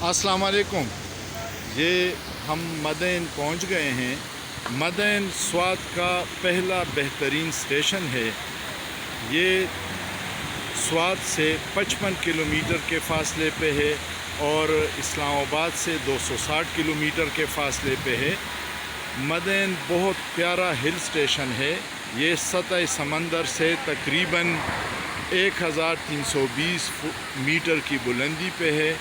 السلام علیکم. یہ ہم مدین پہنچ گئے ہیں. مدین سوات کا پہلا بہترین اسٹیشن ہے. یہ سوات سے 55 کلومیٹر کے فاصلے پہ ہے اور اسلام آباد سے 260 کلومیٹر کے فاصلے پہ ہے. مدین بہت پیارا ہل اسٹیشن ہے. یہ سطح سمندر سے تقریباً 1320 میٹر کی بلندی پہ ہے.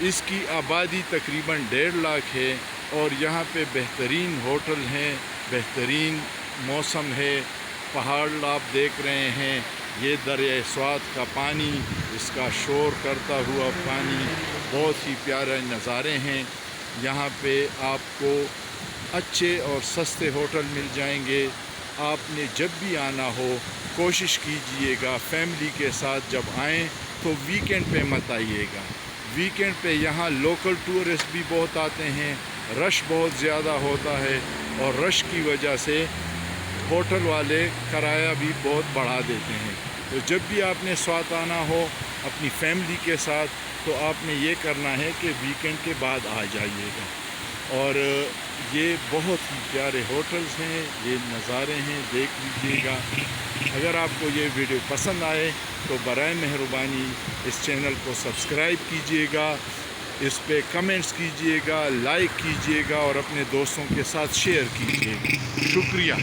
اس کی آبادی تقریباً 1.5 لاکھ ہے اور یہاں پہ بہترین ہوٹل ہیں، بہترین موسم ہے. پہاڑ آپ دیکھ رہے ہیں، یہ دریائے سوات کا پانی، اس کا شور کرتا ہوا پانی، بہت ہی پیارے نظارے ہیں. یہاں پہ آپ کو اچھے اور سستے ہوٹل مل جائیں گے. آپ نے جب بھی آنا ہو کوشش کیجئے گا فیملی کے ساتھ جب آئیں تو ویکنڈ پہ مت آئیے گا. ویکنڈ پہ یہاں لوکل ٹورسٹ بھی بہت آتے ہیں، رش بہت زیادہ ہوتا ہے اور رش کی وجہ سے ہوٹل والے کرایہ بھی بہت بڑھا دیتے ہیں. تو جب بھی آپ نے سوات آنا ہو اپنی فیملی کے ساتھ تو آپ نے یہ کرنا ہے کہ ویکنڈ کے بعد آ جائیے گا. اور یہ بہت ہی پیارے ہوٹلز ہیں، یہ نظارے ہیں، دیکھ لیجیے گا. اگر آپ کو یہ ویڈیو پسند آئے تو برائے مہربانی اس چینل کو سبسکرائب کیجیے گا، اس پہ کمنٹس کیجیے گا، لائک کیجیے گا اور اپنے دوستوں کے ساتھ شیئر کیجیے گا. شکریہ.